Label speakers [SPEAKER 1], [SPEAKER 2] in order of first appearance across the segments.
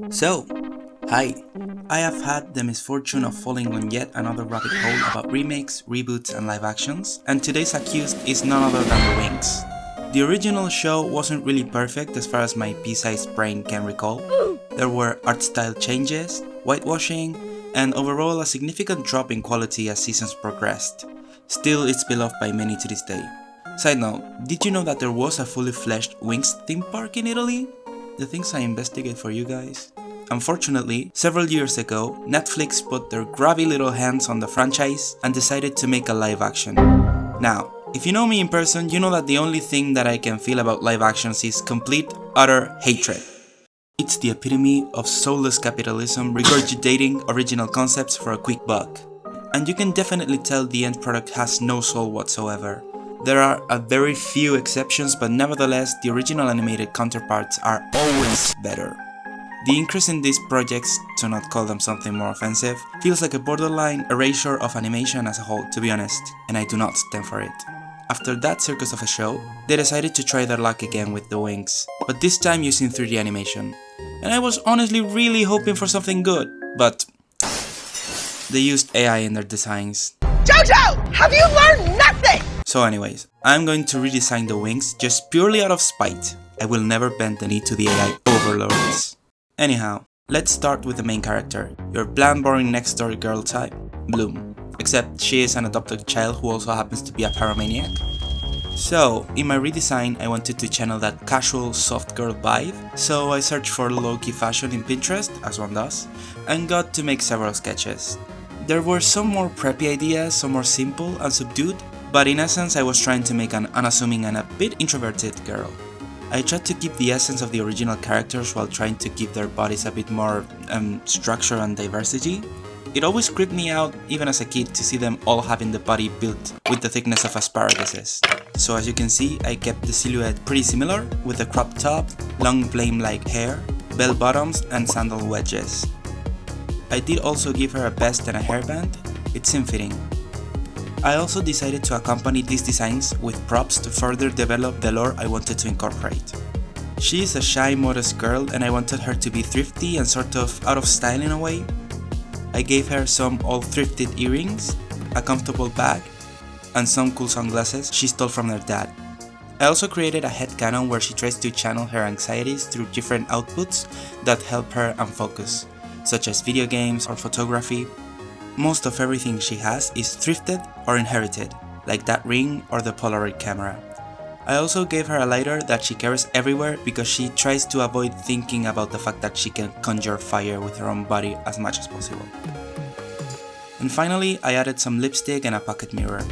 [SPEAKER 1] So, hi! I have had the misfortune of falling on yet another rabbit hole about remakes, reboots and live actions, and today's accused is none other than the Winx. The original show wasn't really perfect as far as my pea-sized brain can recall. There were art style changes, whitewashing, and overall a significant drop in quality as seasons progressed. Still, it's beloved by many to this day. Side note, did you know that there was a fully fledged Winx theme park in Italy? The things I investigate for you guys. Unfortunately, several years ago, Netflix put their grubby little hands on the franchise and decided to make a live action. Now, if you know me in person, you know that the only thing that I can feel about live actions is complete, utter hatred. It's the epitome of soulless capitalism regurgitating original concepts for a quick buck. And you can definitely tell the end product has no soul whatsoever. There are a very few exceptions, but nevertheless, the original animated counterparts are always better. The increase in these projects, to not call them something more offensive, feels like a borderline erasure of animation as a whole, to be honest, and I do not stand for it. After that circus of a show, they decided to try their luck again with the Winx, but this time using 3D animation. And I was honestly really hoping for something good, but they used AI in their designs.
[SPEAKER 2] JoJo! Have you learned nothing?
[SPEAKER 1] So anyways, I'm going to redesign the Winx just purely out of spite. I will never bend the knee to the AI overlords. Anyhow, let's start with the main character, your bland boring next door girl type, Bloom. Except she is an adopted child who also happens to be a pyromaniac. So, in my redesign I wanted to channel that casual soft girl vibe, so I searched for low-key fashion in Pinterest, as one does, and got to make several sketches. There were some more preppy ideas, some more simple and subdued, but in essence I was trying to make an unassuming and a bit introverted girl. I tried to keep the essence of the original characters while trying to give their bodies a bit more structure and diversity. It always creeped me out, even as a kid, to see them all having the body built with the thickness of asparaguses. So as you can see, I kept the silhouette pretty similar, with a crop top, long flame-like hair, bell bottoms and sandal wedges. I did also give her a vest and a hairband. It seemed fitting. I also decided to accompany these designs with props to further develop the lore I wanted to incorporate. She is a shy, modest girl and I wanted her to be thrifty and sort of out of style in a way. I gave her some old thrifted earrings, a comfortable bag, and some cool sunglasses she stole from her dad. I also created a headcanon where she tries to channel her anxieties through different outputs that help her unfocus, such as video games or photography. Most of everything she has is thrifted or inherited, like that ring or the Polaroid camera. I also gave her a lighter that she carries everywhere because she tries to avoid thinking about the fact that she can conjure fire with her own body as much as possible. And finally, I added some lipstick and a pocket mirror.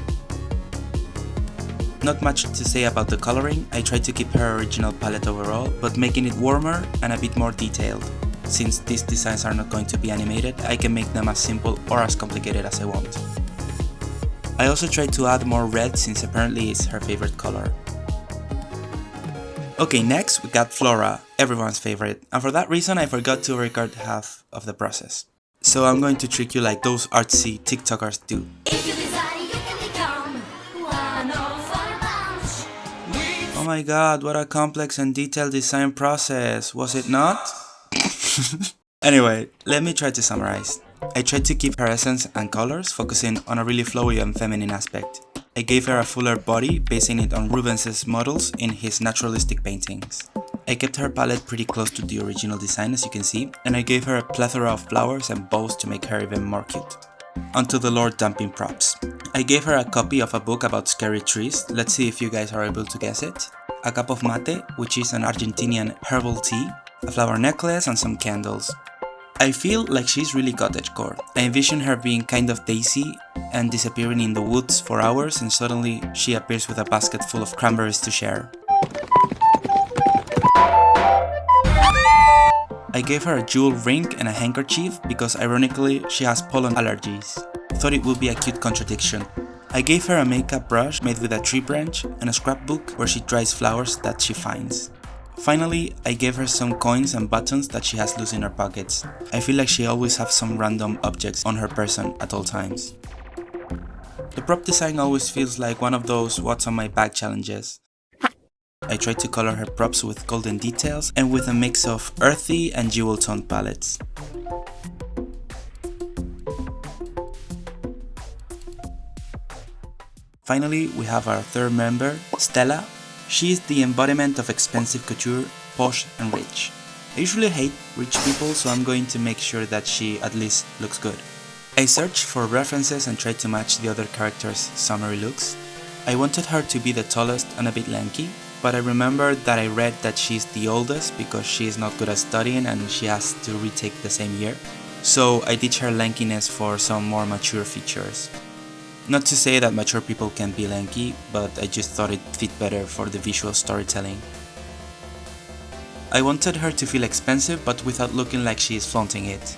[SPEAKER 1] Not much to say about the coloring. I tried to keep her original palette overall, but making it warmer and a bit more detailed. Since these designs are not going to be animated, I can make them as simple or as complicated as I want. I also tried to add more red since apparently it's her favorite color. Okay, next we got Flora, everyone's favorite, and for that reason I forgot to record half of the process. So I'm going to trick you like those artsy TikTokers do. Oh my god, what a complex and detailed design process, was it not? Anyway, let me try to summarize. I tried to keep her essence and colors, focusing on a really flowy and feminine aspect. I gave her a fuller body, basing it on Rubens's models in his naturalistic paintings. I kept her palette pretty close to the original design, as you can see, and I gave her a plethora of flowers and bows to make her even more cute. Onto the lore dumping props. I gave her a copy of a book about scary trees, let's see if you guys are able to guess it. A cup of mate, which is an Argentinian herbal tea, a flower necklace and some candles. I feel like she's really cottagecore. I envision her being kind of daisy and disappearing in the woods for hours and suddenly she appears with a basket full of cranberries to share. I gave her a jewel ring and a handkerchief because ironically she has pollen allergies. Thought it would be a cute contradiction. I gave her a makeup brush made with a tree branch and a scrapbook where she dries flowers that she finds. Finally, I gave her some coins and buttons that she has loose in her pockets. I feel like she always has some random objects on her person at all times. The prop design always feels like one of those what's on my bag challenges. I tried to color her props with golden details and with a mix of earthy and jewel tone palettes. Finally, we have our third member, Stella. She is the embodiment of expensive couture, posh and rich. I usually hate rich people, so I'm going to make sure that she at least looks good. I searched for references and tried to match the other characters' summery looks. I wanted her to be the tallest and a bit lanky, but I remembered that I read that she's the oldest because she is not good at studying and she has to retake the same year. So I ditched her lankiness for some more mature features. Not to say that mature people can be lanky, but I just thought it fit better for the visual storytelling. I wanted her to feel expensive but without looking like she is flaunting it.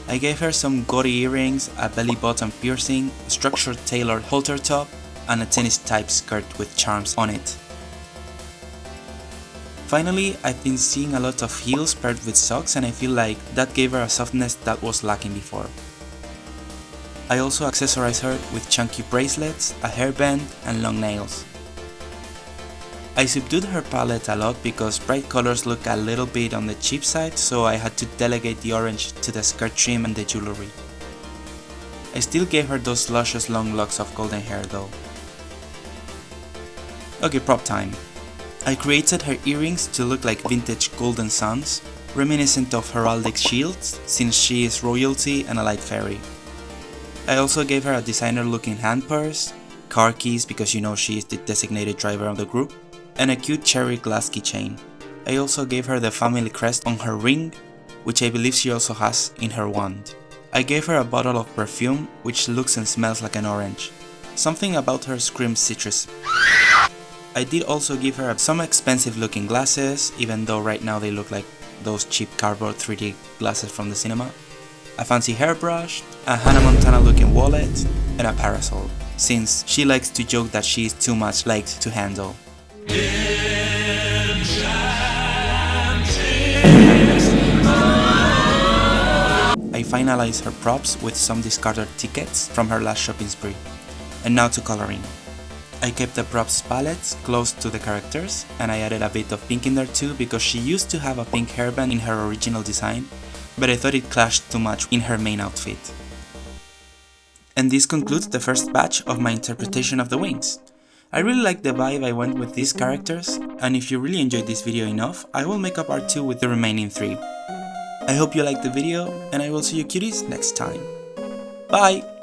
[SPEAKER 1] I gave her some gaudy earrings, a belly button piercing, a structured tailored halter top, and a tennis type skirt with charms on it. Finally, I've been seeing a lot of heels paired with socks and I feel like that gave her a softness that was lacking before. I also accessorized her with chunky bracelets, a hairband, and long nails. I subdued her palette a lot because bright colors look a little bit on the cheap side, so I had to delegate the orange to the skirt trim and the jewelry. I still gave her those luscious long locks of golden hair though. Okay, prop time. I created her earrings to look like vintage golden suns, reminiscent of heraldic shields since she is royalty and a light fairy. I also gave her a designer looking hand purse, car keys because you know she is the designated driver of the group, and a cute cherry glass keychain. I also gave her the family crest on her ring, which I believe she also has in her wand. I gave her a bottle of perfume, which looks and smells like an orange. Something about her screams citrus. I did also give her some expensive looking glasses, even though right now they look like those cheap cardboard 3D glasses from the cinema. A fancy hairbrush, a Hannah Montana looking wallet, and a parasol, since she likes to joke that she is too much liked to handle. I finalized her props with some discarded tickets from her last shopping spree. And now to coloring. I kept the props palettes close to the characters, and I added a bit of pink in there too because she used to have a pink hairband in her original design, but I thought it clashed too much in her main outfit. And this concludes the first batch of my interpretation of the Winx. I really like the vibe I went with these characters, and if you really enjoyed this video enough, I will make a part 2 with the remaining 3. I hope you liked the video, and I will see you cuties next time. Bye!